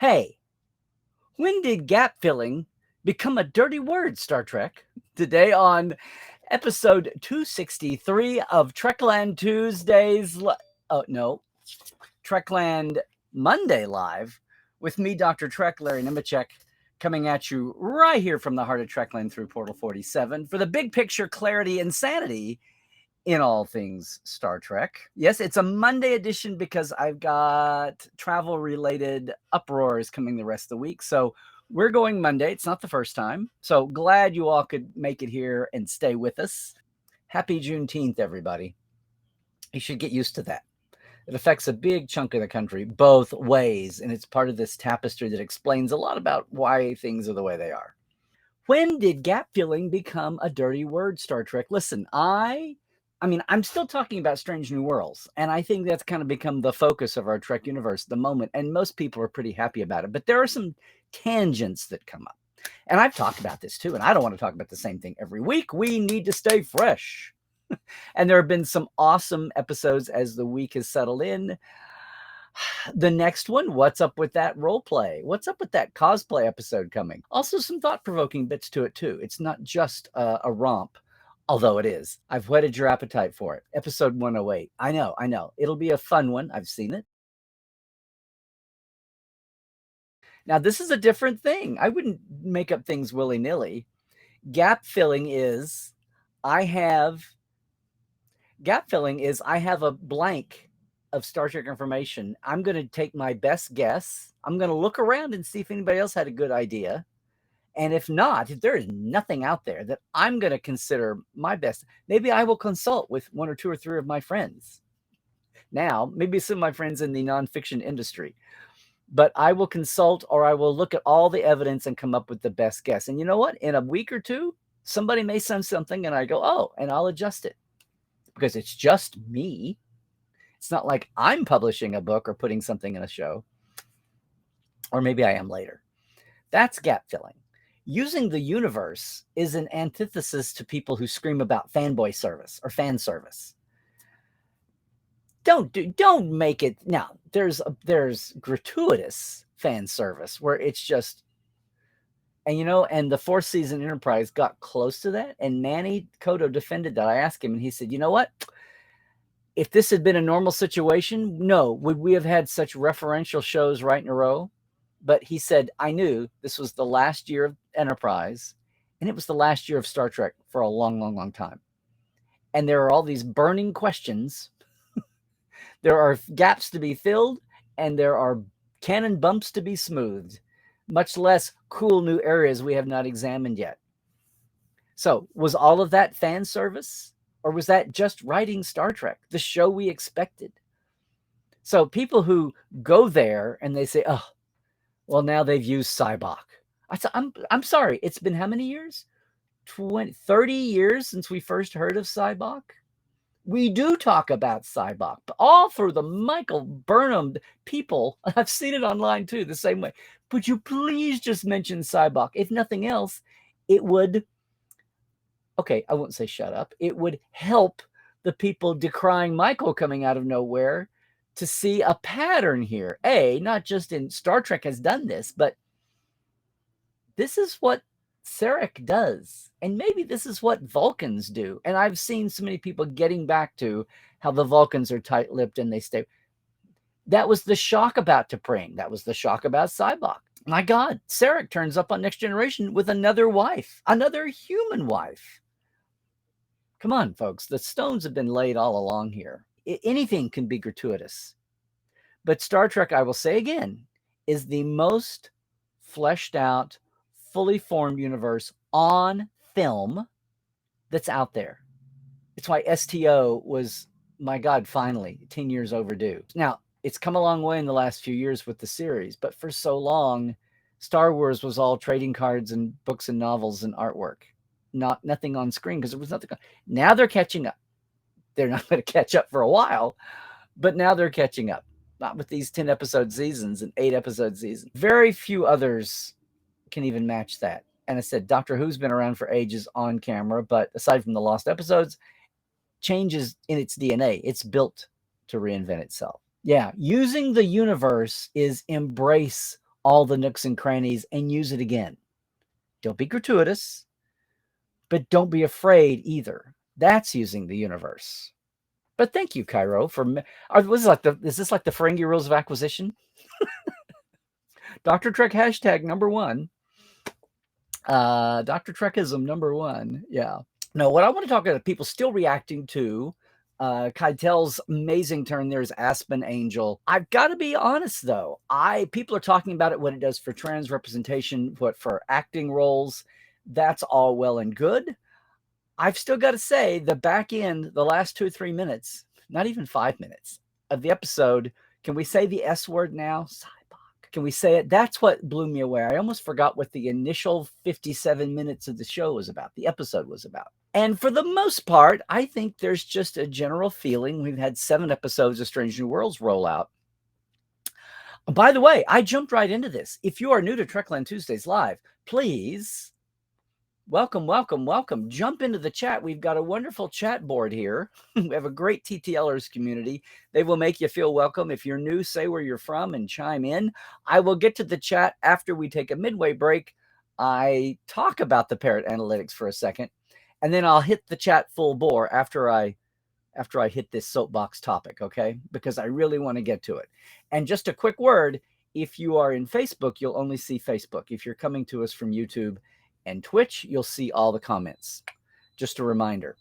Hey, when did gap filling become a dirty word, Star Trek? Today on episode 263 of Trekland Tuesdays. Oh, no, Trekland Monday Live with me, Dr. Trek, Larry Nemecek, coming at you right here from the heart of Trekland through Portal 47 for the big picture clarity and sanity in all things Star Trek. Yes, it's a Monday edition because I've got travel related uproars coming the rest of the week. So we're going Monday. It's not the first time. So glad you all could make it here and stay with us. Happy Juneteenth, everybody. You should get used to that. It affects a big chunk of the country both ways, and it's part of this tapestry that explains a lot about why things are the way they are. When did gap filling become a dirty word, Star Trek? Listen, I mean, I'm still talking about Strange New Worlds, and I think that's kind of become the focus of our Trek universe at the moment, and most people are pretty happy about it. But there are some tangents that come up, and I've talked about this too, and I don't want to talk about the same thing every week. We need to stay fresh. And there have been some awesome episodes as the week has settled in. The next one, what's up with that role play? What's up with that cosplay episode coming? Also, some thought-provoking bits to it, too. It's not just a romp, although it is. I've whetted your appetite for it. Episode 108. I know. It'll be a fun one. I've seen it. Now, this is a different thing. I wouldn't make up things willy-nilly. Gap filling is I have a blank of Star Trek information. I'm going to take my best guess. I'm going to look around and see if anybody else had a good idea. And if not, if there is nothing out there that I'm going to consider my best, maybe I will consult with one or two or three of my friends. Now, maybe some of my friends in the nonfiction industry. But I will consult, or I will look at all the evidence and come up with the best guess. And you know what? In a week or two, somebody may send something and I go, oh, and I'll adjust it. Because it's just me. It's not like I'm publishing a book or putting something in a show. Or maybe I am later. That's gap filling. Using the universe is an antithesis to people who scream about fanboy service or fan service. Don't make it. Now, there's gratuitous fan service where it's just, and the fourth season Enterprise got close to that, and Manny Koto defended that. I asked him, and he said, you know what? If this had been a normal situation, no, would we have had such referential shows right in a row? But he said, I knew this was the last year of Enterprise, and it was the last year of Star Trek for a long time. And there are all these burning questions. There are gaps to be filled, and there are canon bumps to be smoothed, much less cool new areas we have not examined yet. So was all of that fan service? Or was that just writing Star Trek, the show we expected? So people who go there and they say, oh, well, now they've used Cybok. I'm sorry. It's been how many years? 30 years since we first heard of Cybok? We do talk about Cybok, but all through the Michael Burnham people. I've seen it online too, the same way. Would you please just mention Cybok? If nothing else, it would... Okay, I won't say shut up. It would help the people decrying Michael coming out of nowhere to see a pattern here. Not just in Star Trek has done this, but this is what Sarek does. And maybe this is what Vulcans do. And I've seen so many people getting back to how the Vulcans are tight-lipped and they stay. That was the shock about T'Pring. That was the shock about Cybok. My God, Sarek turns up on Next Generation with another wife, another human wife. Come on, folks. The stones have been laid all along here. Anything can be gratuitous. But Star Trek, I will say again, is the most fleshed out, fully formed universe on film that's out there. It's why STO was, my God, finally 10 years overdue. Now, it's come a long way in the last few years with the series, but for so long, Star Wars was all trading cards and books and novels and artwork. Nothing on screen because there was nothing. Now they're catching up. They're not going to catch up for a while, but now they're catching up. Not with these 10 episode seasons and 8 episode seasons. Very few others can even match that. And I said, Doctor Who's been around for ages on camera, but aside from the lost episodes, changes in its DNA. It's built to reinvent itself. Yeah, using the universe is embrace all the nooks and crannies and use it again. Don't be gratuitous, but don't be afraid either. That's using the universe. But thank you, Cairo, for is this like the Ferengi rules of acquisition? Dr. Trek hashtag number one. Dr. Trekism number one. Yeah. No, what I want to talk about, people still reacting to Keitel's amazing turn. There's Aspen Angel. I've got to be honest though. People are talking about it, what it does for trans representation, what for acting roles. That's all well and good. I've still got to say the back end, the last 2 or 3 minutes, not even 5 minutes of the episode. Can we say the S word now? Can we say it? That's what blew me away. I almost forgot what the initial 57 minutes of the show was about, the episode was about. And for the most part, I think there's just a general feeling. We've had 7 episodes of Strange New Worlds roll out. By the way, I jumped right into this. If you are new to Trekland Tuesdays Live, please welcome. Jump into the chat. We've got a wonderful chat board here. We have a great TTLers community. They will make you feel welcome. If you're new, say where you're from and chime in. I will get to the chat after we take a midway break. I talk about the parrot analytics for a second, and then I'll hit the chat full bore after I hit this soapbox topic, okay? Because I really want to get to it. And just a quick word, if you are in Facebook, you'll only see Facebook. If you're coming to us from YouTube and Twitch, you'll see all the comments. Just a reminder.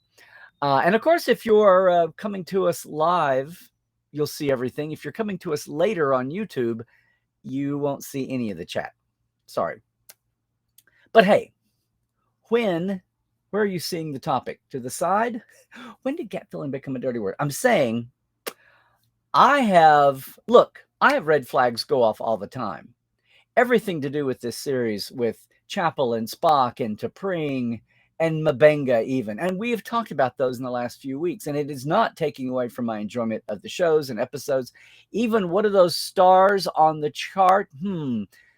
And of course, if you're coming to us live, you'll see everything. If you're coming to us later on YouTube, you won't see any of the chat. Sorry. But hey, where are you seeing the topic? To the side? When did get feeling become a dirty word? I'm saying I have red flags go off all the time. Everything to do with this series with Chapel and Spock and T'Pring and M'Benga even. And we have talked about those in the last few weeks, and it is not taking away from my enjoyment of the shows and episodes. Even what are those stars on the chart?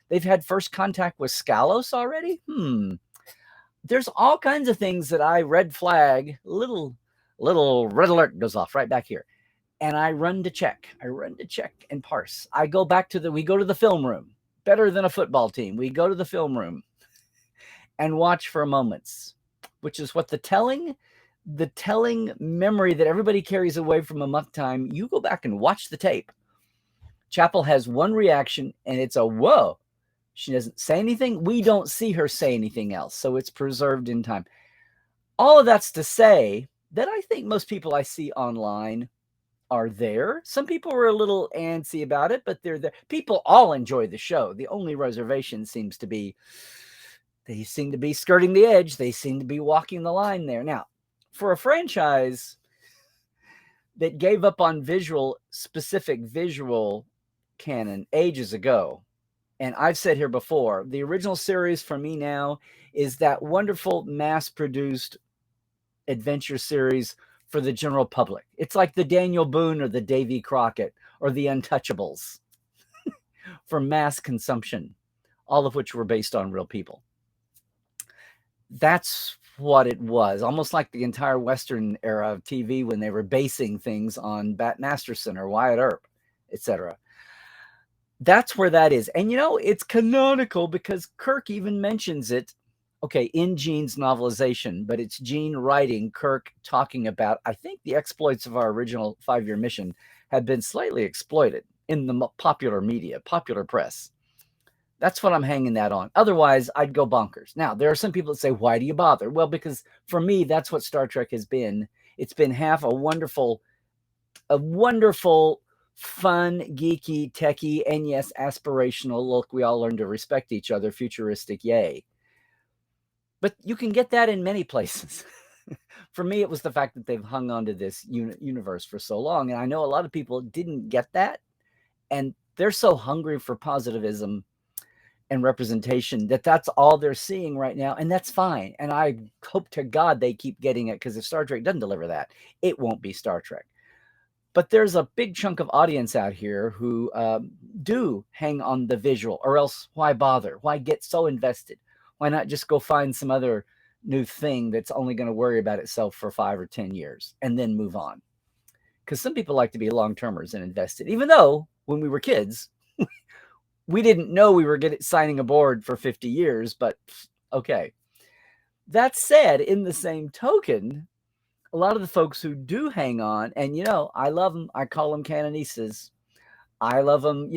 They've had first contact with Scalos already? There's all kinds of things that I red flag. Little red alert goes off right back here. And I run to check. And parse. We go to the film room. Better than a football team. We go to the film room and watch for moments, which is what the telling memory that everybody carries away from Amok Time. You go back and watch the tape. Chapel has one reaction, and it's a whoa. She doesn't say anything. We don't see her say anything else, so it's preserved in time. All of that's to say that I think most people I see online are there. Some people were a little antsy about it, but they're there. People all enjoy the show. The only reservation seems to be they seem to be skirting the edge. They seem to be walking the line there. Now, for a franchise that gave up on specific visual canon ages ago, and I've said here before, the original series for me now is that wonderful mass-produced adventure series for the general public. It's like the Daniel Boone or the Davy Crockett or the Untouchables for mass consumption, all of which were based on real people. That's what it was, almost like the entire Western era of TV when they were basing things on Bat Masterson or Wyatt Earp, etc. That's where that is. And it's canonical because Kirk even mentions it, in Gene's novelization, but it's Gene writing, Kirk talking about, I think the exploits of our original 5-year mission had been slightly exploited in the popular media, popular press. That's what I'm hanging that on. Otherwise, I'd go bonkers. Now, there are some people that say, why do you bother? Well, because for me, that's what Star Trek has been. It's been half a wonderful, fun, geeky, techie, and yes, aspirational look. We all learn to respect each other, futuristic, yay. But you can get that in many places. For me, it was the fact that they've hung on to this universe for so long. And I know a lot of people didn't get that. And they're so hungry for positivism and representation that's all they're seeing right now. And that's fine. And I hope to God they keep getting it, because if Star Trek doesn't deliver that, it won't be Star Trek. But there's a big chunk of audience out here who do hang on the visual, or else why bother? Why get so invested? Why not just go find some other new thing that's only going to worry about itself for 5 or 10 years and then move on? Because some people like to be long-termers and invested, even though when we were kids, We didn't know we were signing aboard for 50 years, but okay. That said, in the same token, a lot of the folks who do hang on, and I love them. I call them canonistas. I love them.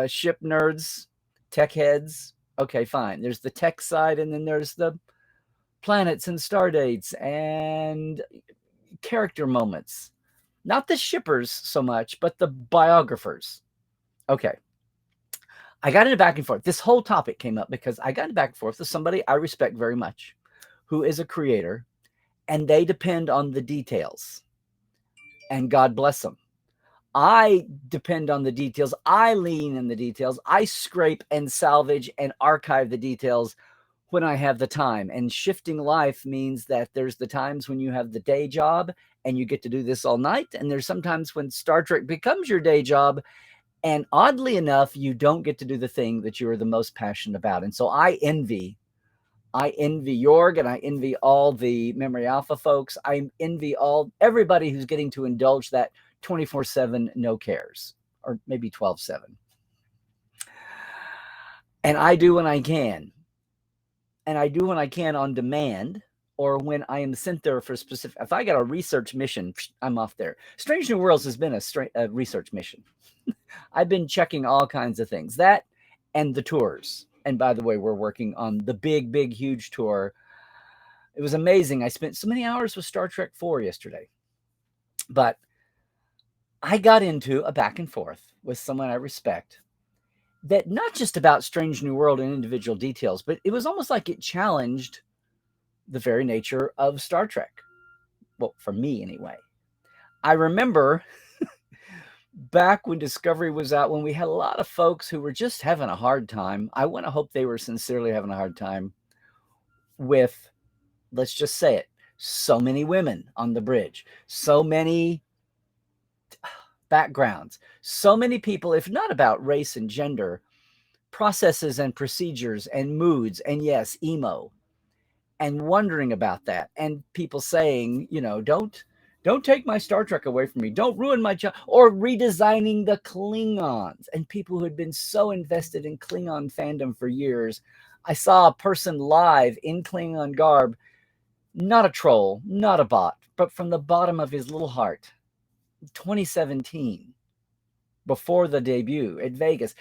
Ship nerds, tech heads. Okay, fine. There's the tech side, and then there's the planets and star dates and character moments. Not the shippers so much, but the biographers. Okay. I got into back and forth. This whole topic came up because I got into back and forth with somebody I respect very much, who is a creator, and they depend on the details. And God bless them. I depend on the details. I lean in the details. I scrape and salvage and archive the details when I have the time. And shifting life means that there's the times when you have the day job and you get to do this all night. And there's sometimes when Star Trek becomes your day job. And oddly enough, you don't get to do the thing that you are the most passionate about. And so I envy Jorg, and I envy all the Memory Alpha folks. I envy everybody who's getting to indulge that 24/7 no cares, or maybe 12/7. And I do when I can. And I do when I can on demand, or when I am sent there for a specific. If I got a research mission, I'm off there. Strange New Worlds has been a research mission. I've been checking all kinds of things. That and the tours. And by the way, we're working on the big, big, huge tour. It was amazing. I spent so many hours with Star Trek 4 yesterday. But I got into a back and forth with someone I respect, that not just about Strange New World and individual details, but it was almost like it challenged the very nature of Star Trek. Well, for me anyway. I remember back when Discovery was out, when we had a lot of folks who were just having a hard time. I want to hope they were sincerely having a hard time with, let's just say it, so many women on the bridge, so many backgrounds, so many people, if not about race and gender, processes and procedures and moods, and yes, emo, and wondering about that, and people saying, don't take my Star Trek away from me. Don't ruin my job. Or redesigning the Klingons. And people who had been so invested in Klingon fandom for years. I saw a person live in Klingon garb, not a troll, not a bot, but from the bottom of his little heart, 2017, before the debut at Vegas,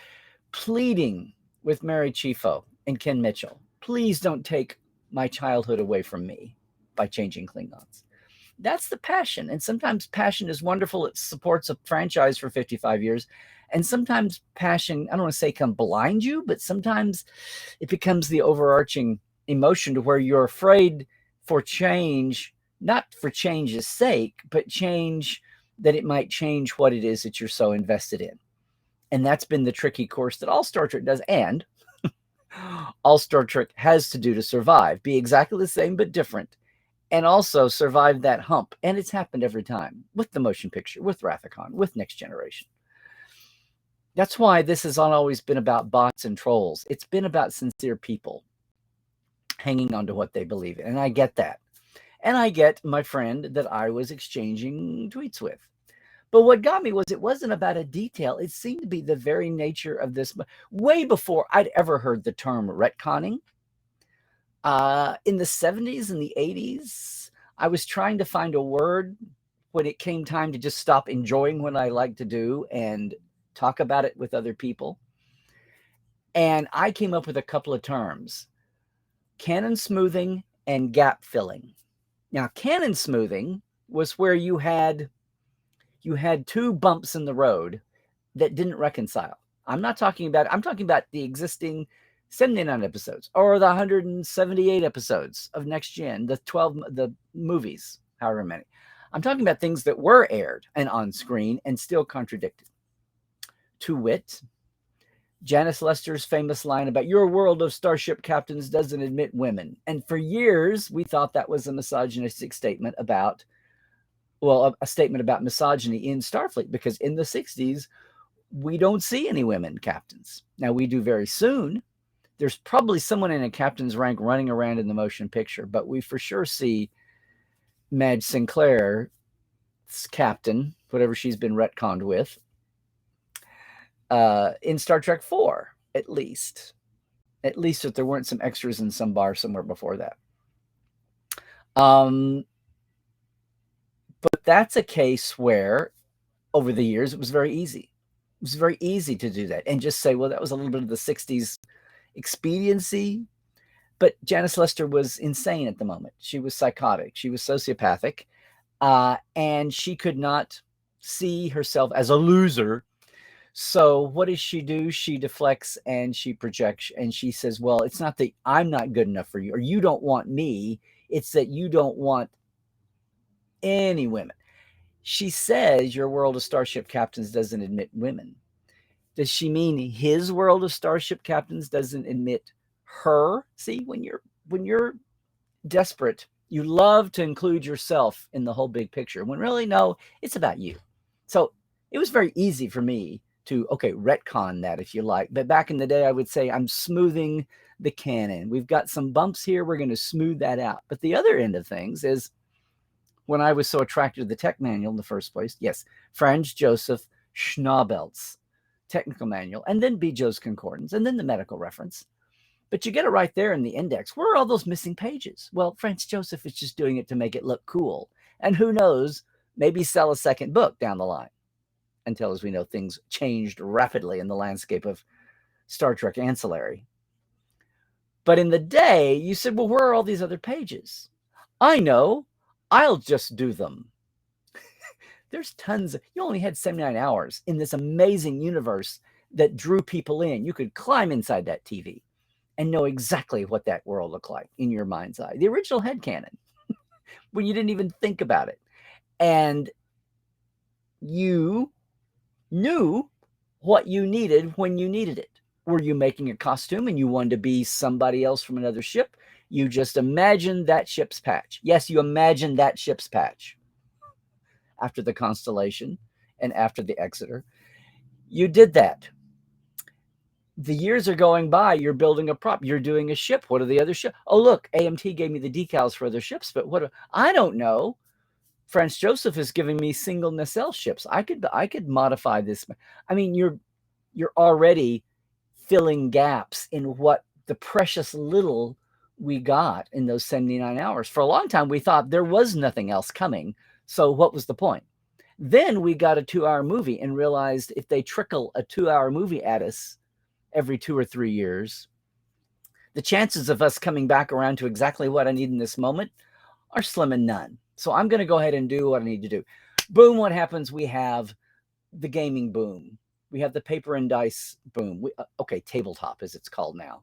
pleading with Mary Chieffo and Ken Mitchell, please don't take my childhood away from me by changing Klingons. That's the passion. And sometimes passion is wonderful. It supports a franchise for 55 years. And sometimes passion, I don't want to say can blind you, but sometimes it becomes the overarching emotion to where you're afraid for change, not for change's sake, but change that it might change what it is that you're so invested in. And that's been the tricky course that all Star Trek does. And all Star Trek has to do to survive, be exactly the same but different, and also survive that hump. And it's happened every time, with the motion picture, with Rathacon, with Next Generation. That's why this has not always been about bots and trolls. It's been about sincere people hanging on to what they believe in. And I get that. And I get my friend that I was exchanging tweets with. But what got me was it wasn't about a detail. It seemed to be the very nature of this, way before I'd ever heard the term retconning. In the 70s and the 80s, I was trying to find a word when it came time to just stop enjoying what I like to do and talk about it with other people. And I came up with a couple of terms: canon smoothing and gap filling. Now, canon smoothing was where you had two bumps in the road that didn't reconcile. I'm talking about the existing 79 episodes or the 178 episodes of Next Gen, the movies, however many. I'm talking about things that were aired and on screen and still contradicted. To wit, Janice Lester's famous line about your world of starship captains doesn't admit women. And for years, we thought that was a misogynistic statement about, a statement about misogyny in Starfleet, because in the 60s, we don't see any women captains. Now, we do very soon. There's probably someone in a captain's rank running around in the motion picture, but we for sure see Madge Sinclair's captain, whatever she's been retconned with. in Star Trek 4, at least. At least if there weren't some extras in some bar somewhere before that. But that's a case where, over the years, it was very easy. It was very easy to do that and just say, well, that was a little bit of the 60s expediency. But Janice Lester was insane at the moment. She was psychotic. She was sociopathic. And she could not see herself as a loser. So what does she do? She deflects and she projects and she says, well, it's not that I'm not good enough for you or you don't want me. It's that you don't want any women. She says your world of Starship Captains doesn't admit women. Does she mean his world of Starship Captains doesn't admit her? See, when you're desperate, you love to include yourself in the whole big picture, when really, no, it's about you. So it was very easy for me to, okay, retcon that if you like. But back in the day, I would say I'm smoothing the canon. We've got some bumps here. We're going to smooth that out. But the other end of things is when I was so attracted to the tech manual in the first place, yes, Franz Joseph Schnabel's technical manual, and then B. Joe's concordance, and then the medical reference. But you get it right there in the index. Where are all those missing pages? Well, Franz Joseph is just doing it to make it look cool. And who knows, maybe sell a second book down the line. Until, as we know, things changed rapidly in the landscape of Star Trek ancillary. But in the day, you said, well, where are all these other pages? I know. I'll just do them. There's tons. You only had 79 hours in this amazing universe that drew people in. You could climb inside that TV and know exactly what that world looked like in your mind's eye. The original headcanon, when you didn't even think about it. And you knew what you needed when you needed it. Were you making a costume and you wanted to be somebody else from another ship? You just imagined that ship's patch. Yes, you imagined that ship's patch after the Constellation and after the Exeter. You did that. The years are going by. You're building a prop. You're doing a ship. What are the other ships? Oh, look, AMT gave me the decals for other ships, but what? I don't know. Franz Joseph is giving me single nacelle ships. I could modify this. I mean, you're already filling gaps in what the precious little we got in those 79 hours. For a long time, we thought there was nothing else coming. So what was the point? Then we got a 2-hour movie and realized if they trickle a 2-hour movie at us every 2 or 3 years, the chances of us coming back around to exactly what I need in this moment are slim and none. So I'm going to go ahead and do what I need to do. Boom, what happens? We have the gaming boom. We have the paper and dice boom. Okay, tabletop as it's called now.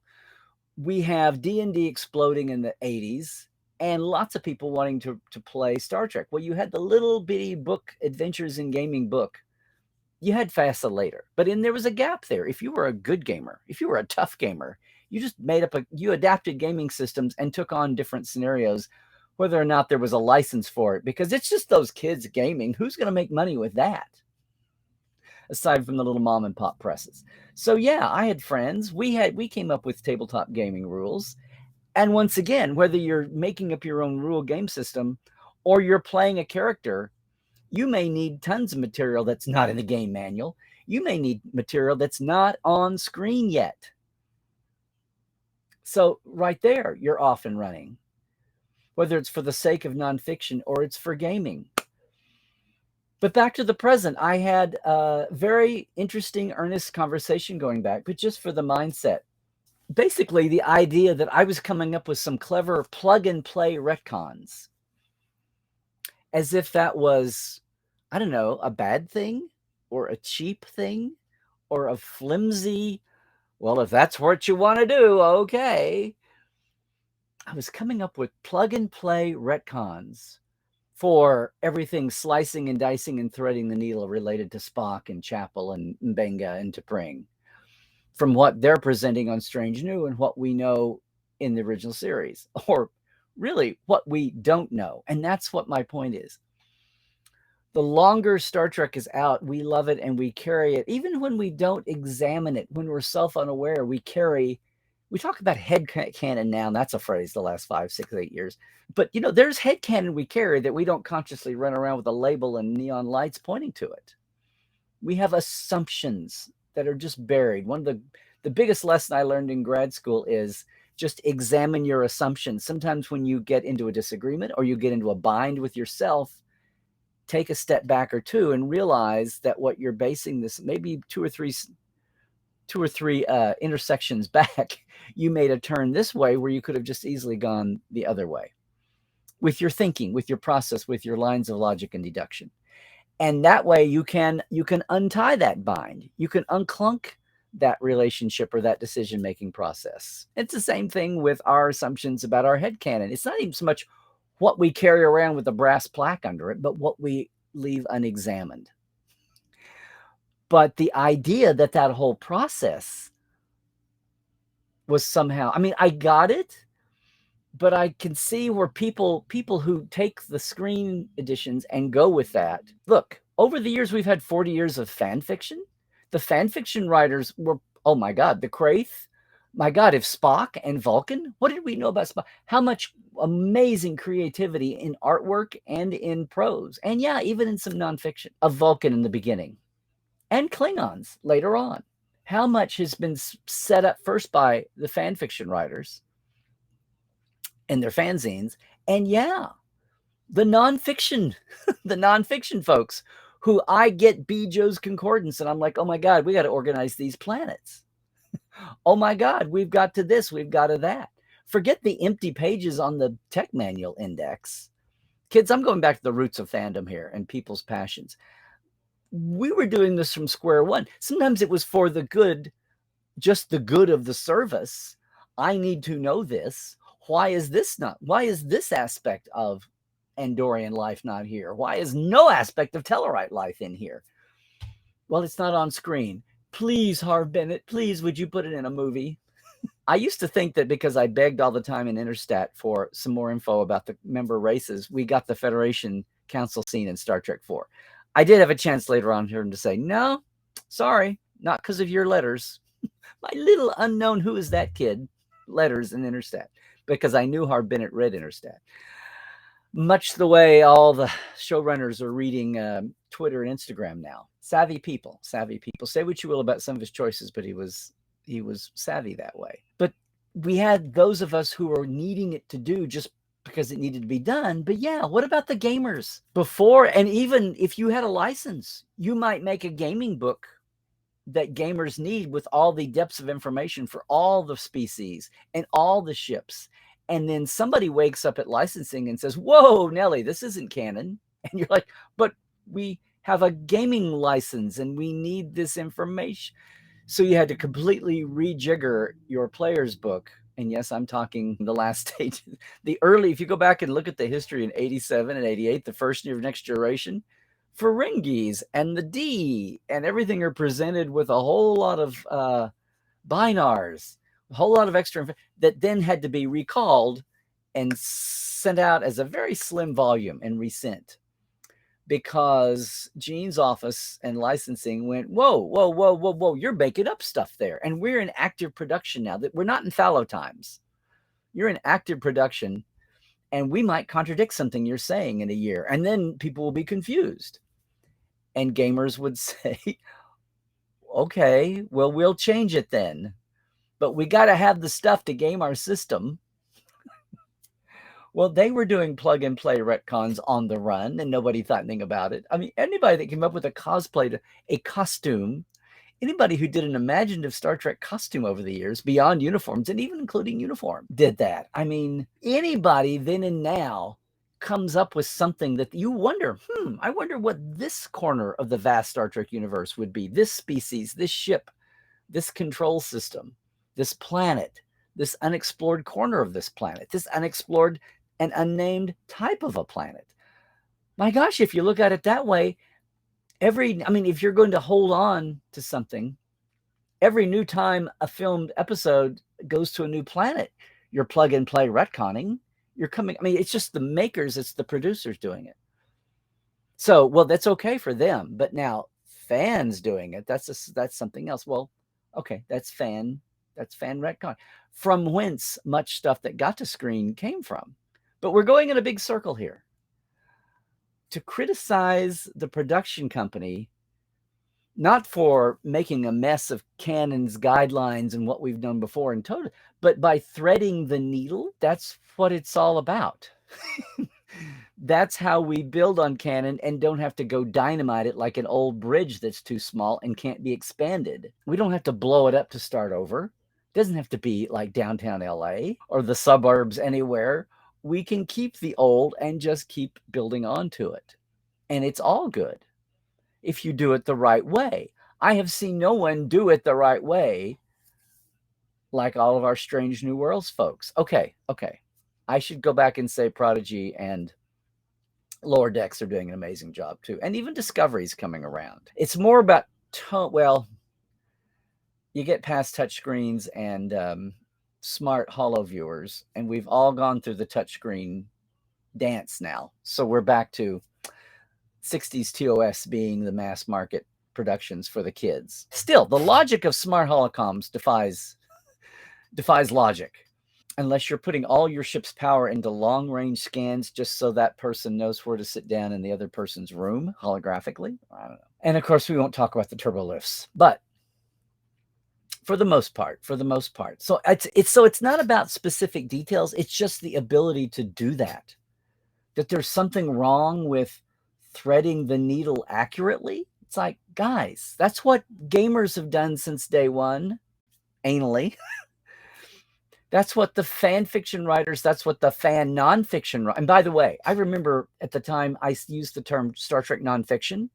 We have D&D exploding in the 80s and lots of people wanting to play Star Trek. Well, you had the little bitty book, Adventures in Gaming book. You had FASA later, but there was a gap there. If you were a good gamer, if you were a tough gamer, you just you adapted gaming systems and took on different scenarios, whether or not there was a license for it, because it's just those kids gaming. Who's going to make money with that? Aside from the little mom and pop presses. So yeah, I had friends. We came up with tabletop gaming rules. And once again, whether you're making up your own rule game system or you're playing a character, you may need tons of material that's not in the game manual. You may need material that's not on screen yet. So right there, you're off and running. Whether it's for the sake of nonfiction or it's for gaming. But back to the present, I had a very interesting, earnest conversation going back, but just for the mindset. Basically, the idea that I was coming up with some clever plug-and-play retcons. As if that was, I don't know, a bad thing or a cheap thing or a flimsy, well, if that's what you want to do, okay. I was coming up with plug-and-play retcons for everything slicing and dicing and threading the needle related to Spock and Chapel and Mbenga and T'Pring, from what they're presenting on Strange New and what we know in the original series, or really what we don't know. And that's what my point is. The longer Star Trek is out, we love it and we carry it. Even when we don't examine it, when we're self-unaware, we talk about headcanon now, and that's a phrase the last 5, 6, 8 years. But, there's headcanon we carry that we don't consciously run around with a label and neon lights pointing to it. We have assumptions that are just buried. One of the biggest lesson I learned in grad school is just examine your assumptions. Sometimes when you get into a disagreement or you get into a bind with yourself, take a step back or two and realize that what you're basing this, maybe two or three intersections back, you made a turn this way where you could have just easily gone the other way with your thinking, with your process, with your lines of logic and deduction. And that way you can untie that bind. You can unclunk that relationship or that decision-making process. It's the same thing with our assumptions about our headcanon. It's not even so much what we carry around with a brass plaque under it, but what we leave unexamined. But the idea that that whole process was somehow, I mean, I got it, but I can see where people who take the screen editions and go with that. Look, over the years, we've had 40 years of fan fiction. The fan fiction writers were, oh my God, the Kraith. My God, if Spock and Vulcan, what did we know about Spock? How much amazing creativity in artwork and in prose. And yeah, even in some nonfiction of Vulcan in the beginning and Klingons later on. How much has been set up first by the fan fiction writers and their fanzines, and yeah, the nonfiction, the nonfiction folks who I get B. Joe's Concordance, and I'm like, oh my God, we got to organize these planets. Oh my God, we've got to this, we've got to that. Forget the empty pages on the tech manual index. Kids, I'm going back to the roots of fandom here and people's passions. We were doing this from square one. Sometimes it was for the good, just the good of the service. I need to know this. Why is this aspect of Andorian life not here? Why is no aspect of Tellarite life in here? Well, it's not on screen. Please, Harv Bennett, please, would you put it in a movie? I used to think that because I begged all the time in Interstat for some more info about the member races, we got the Federation Council scene in Star Trek IV. I did have a chance later on here to say, no, sorry, not because of your letters. My little unknown who is that kid letters in Interstat, because I knew Harv Bennett read Interstat. Much the way all the showrunners are reading Twitter and Instagram now. Savvy people. Say what you will about some of his choices, but he was savvy that way. But we had those of us who were needing it to do just because it needed to be done. But yeah, what about the gamers? Before, and even if you had a license, you might make a gaming book that gamers need with all the depths of information for all the species and all the ships. And then somebody wakes up at licensing and says, whoa, Nelly, this isn't canon. And you're like, but we have a gaming license and we need this information. So you had to completely rejigger your player's book. And yes, I'm talking the last stage, the early, if you go back and look at the history in 87 and 88, the first year of Next Generation, Ferengis and the D and everything are presented with a whole lot of binars, a whole lot of extra that then had to be recalled and sent out as a very slim volume and resent, because Gene's office and licensing went, whoa, you're making up stuff there. And we're in active production now. That we're not in fallow times. You're in active production, and we might contradict something you're saying in a year. And then people will be confused. And gamers would say, okay, well, we'll change it then. But we got to have the stuff to game our system. Well, they were doing plug and play retcons on the run, and nobody thought anything about it. I mean, anybody that came up with a cosplay, a costume, anybody who did an imaginative Star Trek costume over the years, beyond uniforms, and even including uniform, did that. I mean, anybody then and now comes up with something that you wonder, I wonder what this corner of the vast Star Trek universe would be. This species, this ship, this control system, this planet, this unexplored corner of this planet, this unexplored and unnamed type of a planet. My gosh, if you look at it that way, if you're going to hold on to something, every new time a filmed episode goes to a new planet, you're plug and play retconning. You're coming, it's just the makers, it's the producers doing it. So, well, that's okay for them, but now fans doing it, that's something else. Well, okay, that's fan retcon, from whence much stuff that got to screen came from. But we're going in a big circle here. To criticize the production company not for making a mess of canon's guidelines and what we've done before in total, but by threading the needle. That's what it's all about. That's how we build on canon and don't have to go dynamite it like an old bridge that's too small and can't be expanded. We don't have to blow it up to start over. It doesn't have to be like downtown LA or the suburbs anywhere. We can keep the old and just keep building onto it. And it's all good if you do it the right way. I have seen no one do it the right way like all of our Strange New Worlds folks. Okay. I should go back and say Prodigy and Lower Decks are doing an amazing job too. And even Discovery's coming around. It's more about well, you get past touchscreens and smart holo viewers, and we've all gone through the touchscreen dance now. So we're back to 60s TOS being the mass market productions for the kids. Still, the logic of smart holocoms defies logic. Unless you're putting all your ship's power into long-range scans just so that person knows where to sit down in the other person's room holographically. I don't know. And of course, we won't talk about the turbo lifts, but for the most part. So it's not about specific details. It's just the ability to do that. That there's something wrong with threading the needle accurately. It's like, guys, that's what gamers have done since day one, anally. That's what the fan fiction writers, that's what the fan nonfiction. And by the way, I remember at the time I used the term Star Trek nonfiction,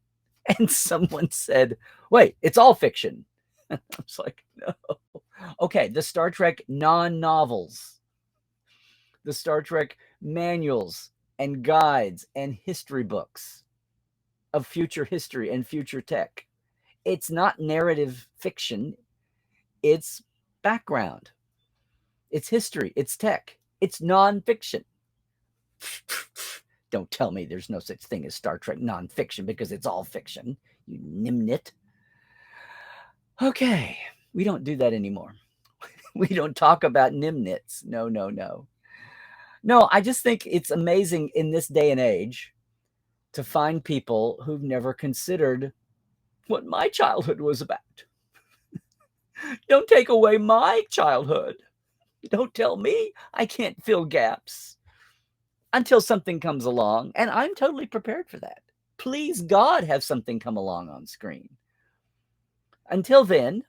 and someone said, wait, it's all fiction. I was like, no. Okay, the Star Trek non-novels, the Star Trek manuals and guides and history books of future history and future tech. It's not narrative fiction. It's background. It's history. It's tech. It's nonfiction. Don't tell me there's no such thing as Star Trek nonfiction because it's all fiction, you nimnit. Okay, we don't do that anymore. We don't talk about nimnits. No. No, I just think it's amazing in this day and age to find people who've never considered what my childhood was about. Don't take away my childhood. Don't tell me I can't fill gaps until something comes along, and I'm totally prepared for that. Please, God, have something come along on screen. Until then,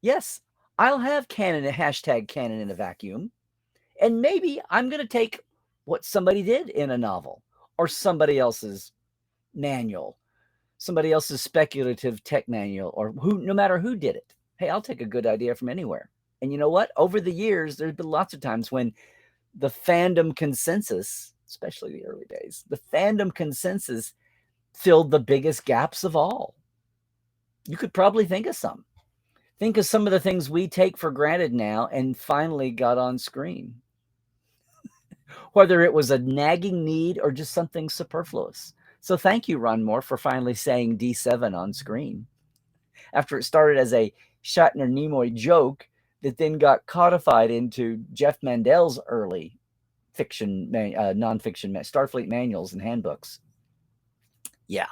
yes, I'll have canon, hashtag canon in a vacuum, and maybe I'm going to take what somebody did in a novel or somebody else's manual, somebody else's speculative tech manual, or no matter who did it. Hey, I'll take a good idea from anywhere. And you know what? Over the years, there's been lots of times when the fandom consensus, especially the early days, the fandom consensus filled the biggest gaps of all. You could probably think of some. Think of some of the things we take for granted now and finally got on screen. Whether it was a nagging need or just something superfluous. So thank you, Ron Moore, for finally saying D7 on screen. After it started as a Shatner Nimoy joke that then got codified into Jeff Mandel's early fiction, nonfiction, Starfleet manuals and handbooks. Yeah.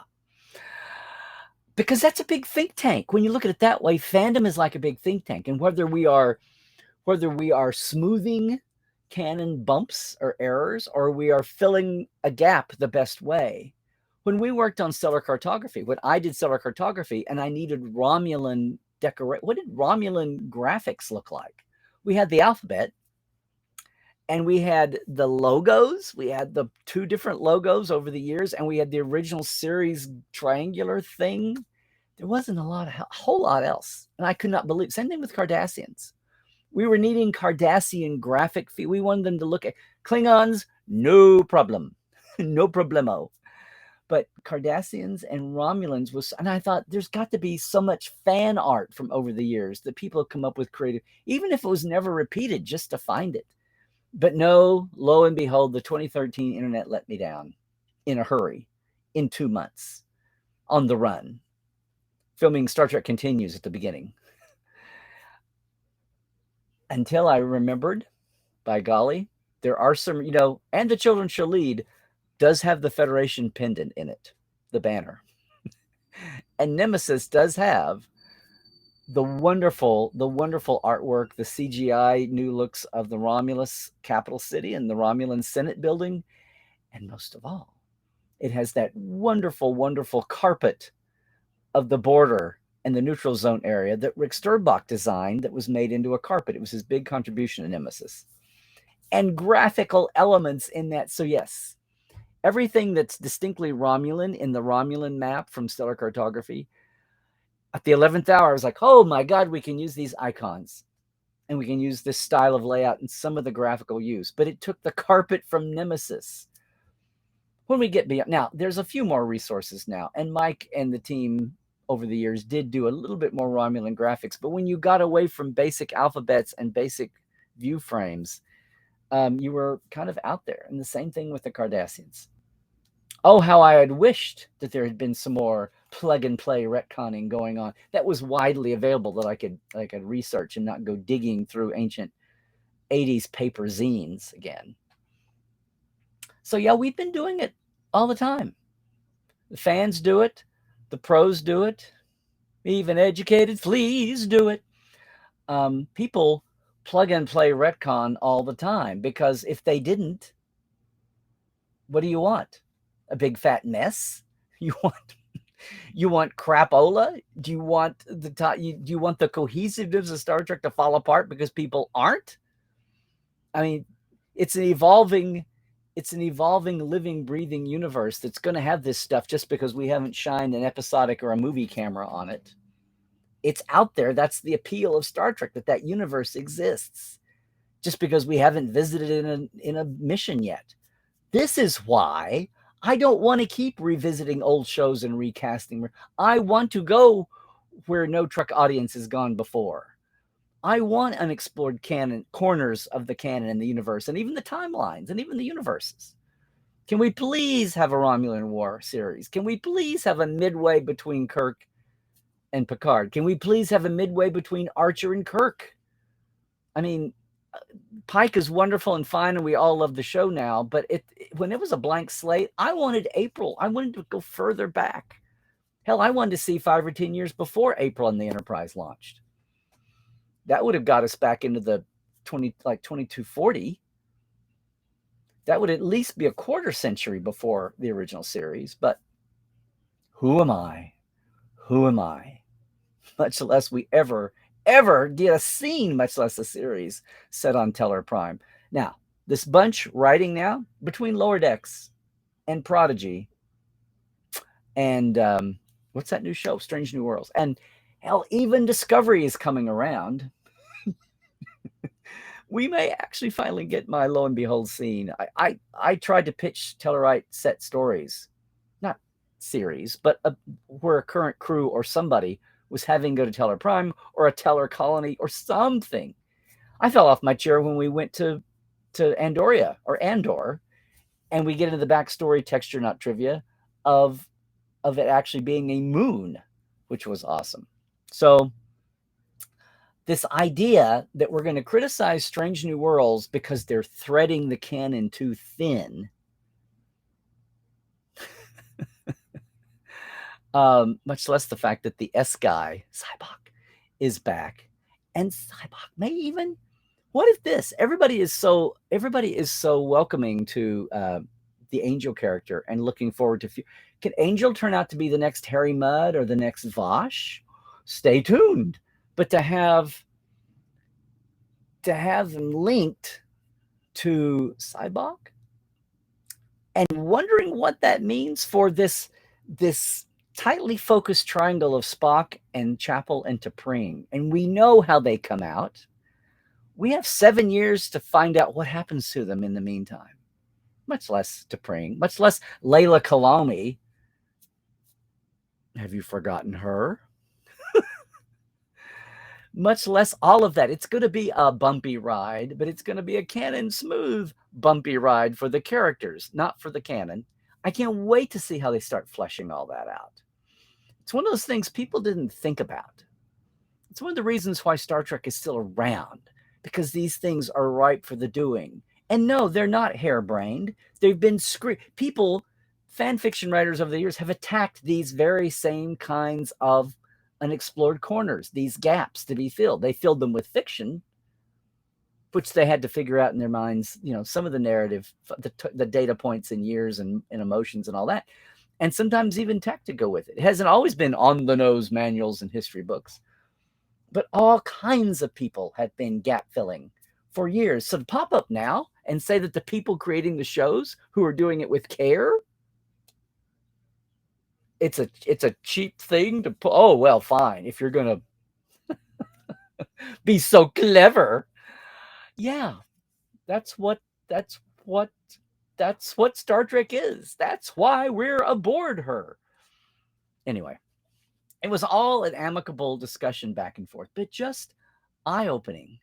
Because that's a big think tank. When you look at it that way, fandom is like a big think tank. And whether we are smoothing canon bumps or errors, or we are filling a gap the best way. When we worked on stellar cartography, when I did stellar cartography and I needed Romulan what did Romulan graphics look like? We had the alphabet and we had the logos. We had the 2 different logos over the years, and we had the original series triangular thing. There wasn't a whole lot else. And I could not believe, same thing with Cardassians. We were needing Cardassian graphic. We wanted them to look at Klingons, no problem. No problemo. But Cardassians and Romulans and I thought there's got to be so much fan art from over the years that people have come up with creative, even if it was never repeated, just to find it. But no, lo and behold, the 2013 internet let me down in a hurry, in 2 months, on the run. Filming Star Trek Continues at the beginning. Until I remembered, by golly, there are some, and The Children Shall Lead does have the Federation pendant in it, the banner. And Nemesis does have the wonderful artwork, the CGI new looks of the Romulus capital city and the Romulan Senate building. And most of all, it has that wonderful carpet of the border and the neutral zone area that Rick Sturbach designed that was made into a carpet. It was his big contribution to Nemesis. And graphical elements in that. So yes, everything that's distinctly Romulan in the Romulan map from Stellar Cartography. At the 11th hour, I was like, oh my God, we can use these icons and we can use this style of layout in some of the graphical use. But it took the carpet from Nemesis. When we get beyond, now there's a few more resources now, and Mike and the team over the years did do a little bit more Romulan graphics. But when you got away from basic alphabets and basic view frames, you were kind of out there. And the same thing with the Cardassians. Oh, how I had wished that there had been some more plug and play retconning going on that was widely available that I could research and not go digging through ancient 80s paper zines again. So yeah, we've been doing it all the time. The fans do it. The pros do it. Even educated fleas do it. People plug and play retcon all the time because if they didn't, what do you want? A big fat mess? You want crapola? Do you want the cohesiveness of Star Trek to fall apart because people aren't? I mean, it's an evolving, living, breathing universe that's going to have this stuff just because we haven't shined an episodic or a movie camera on it. It's out there. That's the appeal of Star Trek, that universe exists just because we haven't visited it in a mission yet. This is why I don't want to keep revisiting old shows and recasting. I want to go where no Trek audience has gone before. I want unexplored canon, corners of the canon and the universe, and even the timelines, and even the universes. Can we please have a Romulan War series? Can we please have a midway between Kirk and Picard? Can we please have a midway between Archer and Kirk? I mean, Pike is wonderful and fine, and we all love the show now, but when it was a blank slate, I wanted April. I wanted to go further back. Hell, I wanted to see 5 or 10 years before April and the Enterprise launched. That would have got us back into the 2240. That would at least be a quarter century before the original series. But who am I? Who am I? Much less we ever get a scene, much less a series set on Teller Prime. Now, this bunch writing now between Lower Decks and Prodigy and what's that new show? Strange New Worlds. And hell, even Discovery is coming around. We may actually finally get my Lo and Behold scene. I tried to pitch Tellarite set stories, not series, but where a current crew or somebody was having to go to Teller Prime or a Teller colony or something. I fell off my chair when we went to Andoria or Andor, and we get into the backstory, texture, not trivia, of it actually being a moon, which was awesome. So this idea that we're going to criticize Strange New Worlds because they're threading the canon too thin, much less the fact that the S guy, Cybok, is back. And Cybok may even, what if this? Everybody is so welcoming to the Angel character and looking forward to, can Angel turn out to be the next Harry Mudd or the next Vosh? Stay tuned. But to have them linked to Cybok and wondering what that means for this tightly focused triangle of Spock and Chapel and T'Pring. And we know how they come out. We have 7 years to find out what happens to them in the meantime. Much less T'Pring, much less Layla Kalomi. Have you forgotten her? Much less all of that. It's going to be a bumpy ride, but it's going to be a canon smooth bumpy ride for the characters, not for the canon. I can't wait to see how they start fleshing all that out. It's one of those things people didn't think about. It's one of the reasons why Star Trek is still around, because these things are ripe for the doing. And no, they're not harebrained. They've been people fan fiction writers over the years have attacked these very same kinds of unexplored corners, these gaps to be filled. They filled them with fiction, which they had to figure out in their minds, some of the narrative, the data points and years and emotions and all that. And sometimes even tech to go with it. It hasn't always been on the nose manuals and history books, but all kinds of people have been gap filling for years. So to pop up now and say that the people creating the shows who are doing it with care, it's a cheap thing to put. Oh, well, fine. If you're going to be so clever. Yeah, that's what Star Trek is. That's why we're aboard her. Anyway, it was all an amicable discussion back and forth, but just eye-opening.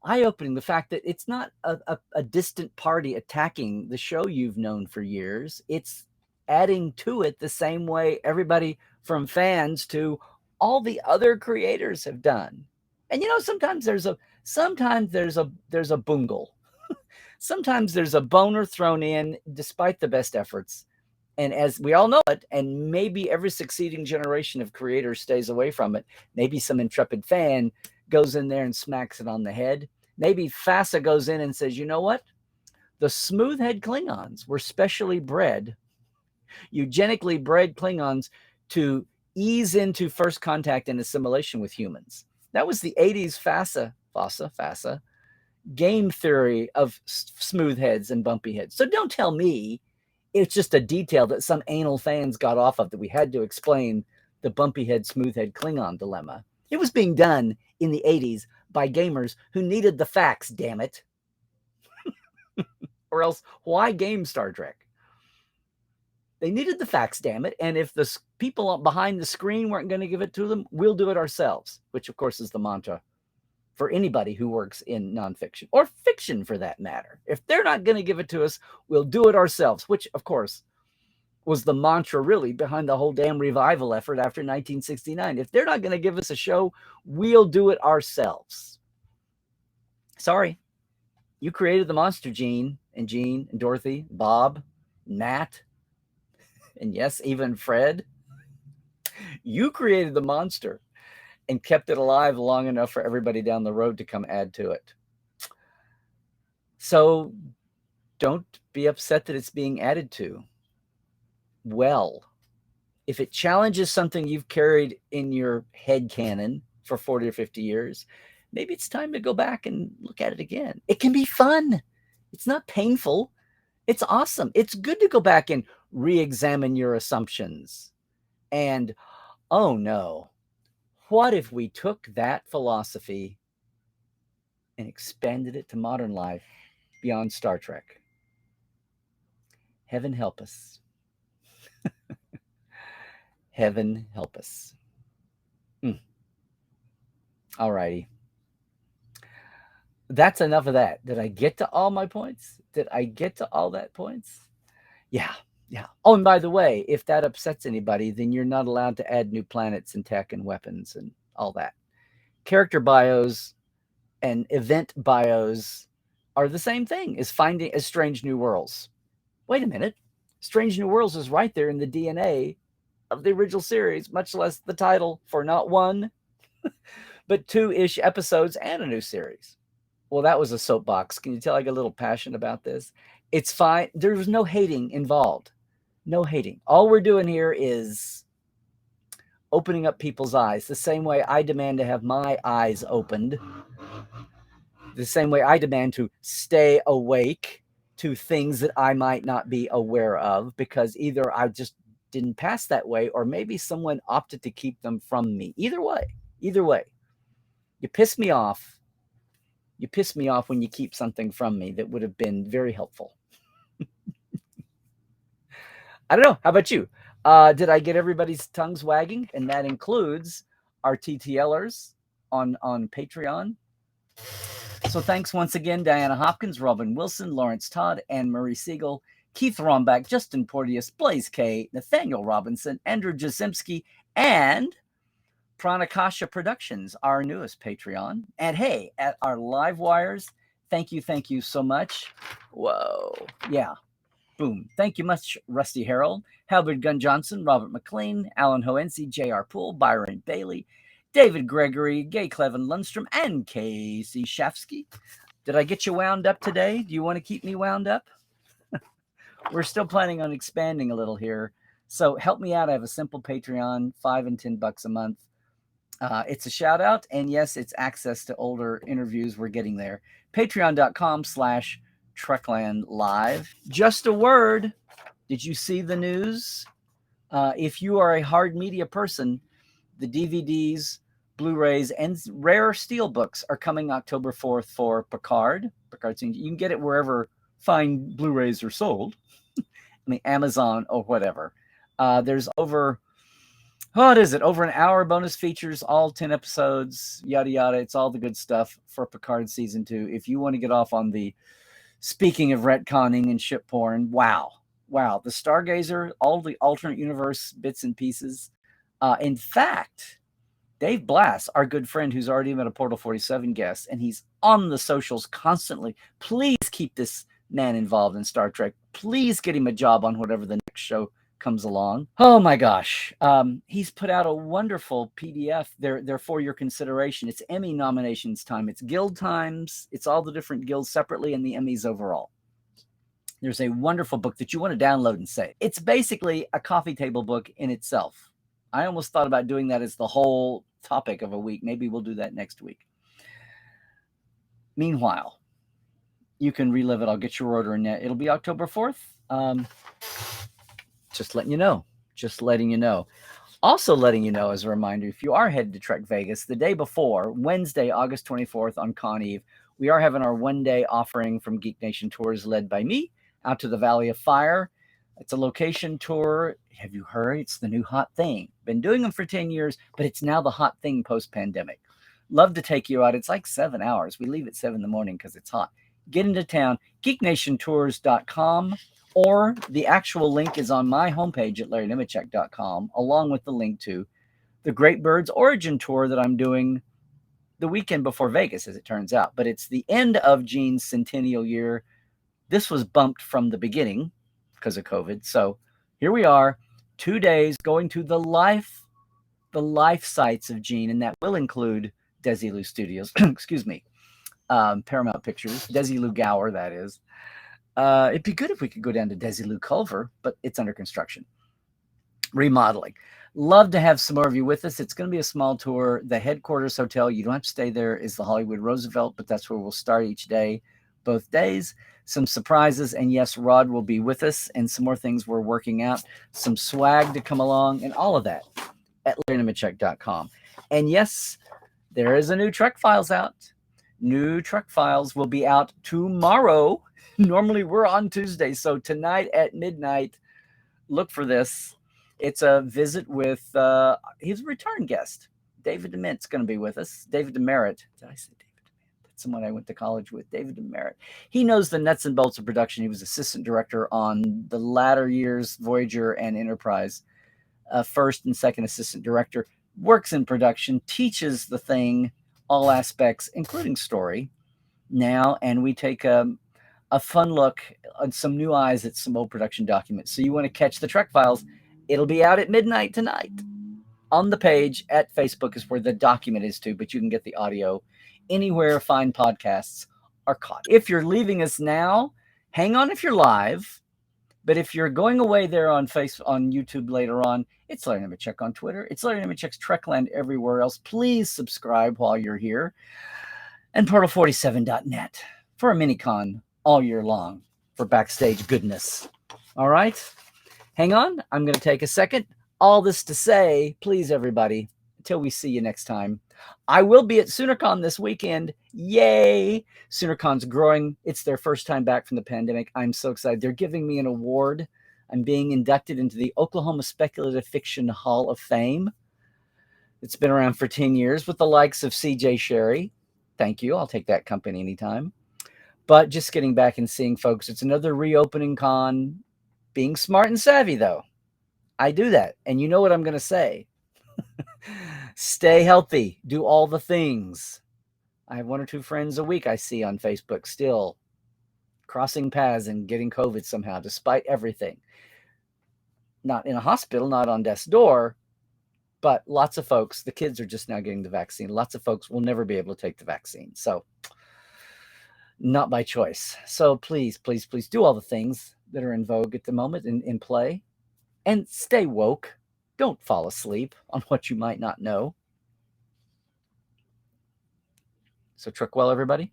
The fact that it's not a distant party attacking the show you've known for years. It's adding to it the same way everybody from fans to all the other creators have done. And sometimes there's a bungle. Sometimes there's a boner thrown in despite the best efforts. And as we all know it, and maybe every succeeding generation of creators stays away from it, maybe some intrepid fan goes in there and smacks it on the head. Maybe FASA goes in and says, you know what? The smoothhead Klingons were specially bred, eugenically bred Klingons to ease into first contact and assimilation with humans. That was the 80s FASA game theory of smooth heads and bumpy heads. So don't tell me it's just a detail that some anal fans got off of that we had to explain the bumpy head, smooth head Klingon dilemma. It was being done in the 80s by gamers who needed the facts, damn it. Or else, why game Star Trek? They needed the facts, damn it. And if the people behind the screen weren't going to give it to them, we'll do it ourselves, which, of course, is the mantra for anybody who works in nonfiction or fiction for that matter. If they're not going to give it to us, we'll do it ourselves, which, of course, was the mantra really behind the whole damn revival effort after 1969. If they're not going to give us a show, we'll do it ourselves. Sorry. You created the monster, Gene and Dorothy, Bob, Nat, and yes, even Fred. You created the monster and kept it alive long enough for everybody down the road to come add to it. So don't be upset that it's being added to. Well, if it challenges something you've carried in your head canon for 40 or 50 years, maybe it's time to go back and look at it again. It can be fun. It's not painful. It's awesome. It's good to go back and re-examine your assumptions. And, oh no, what if we took that philosophy and expanded it to modern life beyond Star Trek? Heaven help us. Heaven help us. All righty. That's enough of that. Did I get to all my points? Did I get to all that points? Yeah. Oh, and by the way, if that upsets anybody, then you're not allowed to add new planets and tech and weapons and all that. Character bios and event bios are the same thing as finding as Strange New Worlds. Wait a minute. Strange New Worlds is right there in the DNA of the original series, much less the title for not one, but 2-ish episodes and a new series. Well, that was a soapbox. Can you tell I get a little passionate about this? It's fine. There's no hating involved. No hating. All we're doing here is opening up people's eyes the same way I demand to have my eyes opened, the same way I demand to stay awake to things that I might not be aware of because either I just didn't pass that way or maybe someone opted to keep them from me. Either way, you piss me off. You piss me off when you keep something from me that would have been very helpful. I don't know. How about you? Did I get everybody's tongues wagging? And that includes our TTLers on Patreon. So thanks once again, Diana Hopkins, Robin Wilson, Lawrence Todd, Anne Marie Siegel, Keith Rombach, Justin Porteous, Blaze K, Nathaniel Robinson, Andrew Jasimski, and Pranakasha Productions, our newest Patreon. And hey, at our live wires, thank you so much. Whoa. Yeah. Boom. Thank you much, Rusty Harold, Halbert Gunn Johnson, Robert McLean, Alan Hoensi, J.R. Poole, Byron Bailey, David Gregory, Gay Clevin Lundstrom, and Casey Shafsky. Did I get you wound up today? Do you want to keep me wound up? We're still planning on expanding a little here. So help me out. I have a simple Patreon, $5 and $10 a month. It's a shout out. And yes, it's access to older interviews. We're getting there. Patreon.com/Trekland Live. Just a word. Did you see the news? If you are a hard media person, the DVDs, Blu-rays, and rare steelbooks are coming October 4th for Picard. You can get it wherever fine Blu-rays are sold. I mean, Amazon or whatever. There's over an hour bonus features, all 10 episodes, yada, yada. It's all the good stuff for Picard Season 2. If you want to get off on the, speaking of retconning and ship porn, wow. The Stargazer, all the alternate universe bits and pieces. In fact, Dave Blass, our good friend who's already been a Portal 47 guest, and he's on the socials constantly. Please keep this man involved in Star Trek. Please get him a job on whatever the next show comes along. Oh my gosh. He's put out a wonderful PDF. They're for your consideration. It's Emmy nominations time. It's guild times. It's all the different guilds separately and the Emmys overall. There's a wonderful book that you want to download and save. It's basically a coffee table book in itself. I almost thought about doing that as the whole topic of a week. Maybe we'll do that next week. Meanwhile, you can relive it. I'll get your order in. It'll be October 4th. Just letting you know. Also letting you know as a reminder, if you are headed to Trek Vegas, the day before, Wednesday, August 24th on Con Eve, we are having our one-day offering from Geek Nation Tours led by me out to the Valley of Fire. It's a location tour. Have you heard? It's the new hot thing. Been doing them for 10 years, but it's now the hot thing post-pandemic. Love to take you out. It's like 7 hours. We leave at 7 in the morning because it's hot. Get into town, geeknationtours.com, or the actual link is on my homepage at larrynemecek.com, along with the link to the Great Birds Origin Tour that I'm doing the weekend before Vegas, as it turns out. But it's the end of Gene's centennial year. This was bumped from the beginning because of COVID. So here we are, 2 days going to the life sites of Gene, and that will include Desilu Studios, excuse me, Paramount Pictures, Desilu Gower, that is. It'd be good if we could go down to Desilu Culver, but it's under construction. Remodeling. Love to have some more of you with us. It's going to be a small tour. The headquarters hotel, you don't have to stay there, is the Hollywood Roosevelt, but that's where we'll start each day, both days. Some surprises, and yes, Rod will be with us, and some more things we're working out, some swag to come along, and all of that at larrynemecek.com. And yes, there is a new Trek Files out. New Trek Files will be out tomorrow. Normally we're on Tuesday, so tonight at midnight, look for this. It's a visit with he's a return guest. David DeMint's going to be with us. David DeMerit. Did I say David DeMint? That's someone I went to college with. David DeMerit. He knows the nuts and bolts of production. He was assistant director on the latter years, Voyager and Enterprise. First and second assistant director. Works in production. Teaches the thing, all aspects, including story, now. And we take a fun look on some new eyes at some old production documents. So you want to catch the Trek Files, it'll be out at midnight tonight. On the page at Facebook is where the document is too, but you can get the audio anywhere fine podcasts are caught. If you're leaving us now, hang on if you're live. But if you're going away there on YouTube later on, it's Larry Nemecek on Twitter. It's Larry Nemecek's Trekland everywhere else. Please subscribe while you're here. And Portal47.net for a mini-con all year long for backstage goodness. All right? Hang on. I'm going to take a second. All this to say, please, everybody, until we see you next time, I will be at SoonerCon this weekend. Yay! SoonerCon's growing. It's their first time back from the pandemic. I'm so excited. They're giving me an award. I'm being inducted into the Oklahoma Speculative Fiction Hall of Fame. It's been around for 10 years with the likes of C.J. Sherry. Thank you. I'll take that company anytime. But just getting back and seeing folks, it's another reopening con. Being smart and savvy, though. I do that. And you know what I'm going to say. Stay healthy. Do all the things. I have 1 or 2 friends a week I see on Facebook still crossing paths and getting COVID somehow, despite everything. Not in a hospital, not on death's door, but lots of folks, the kids are just now getting the vaccine. Lots of folks will never be able to take the vaccine. So not by choice. So please, please, please do all the things that are in vogue at the moment in play, and stay woke. Don't fall asleep on what you might not know. So truck well, everybody.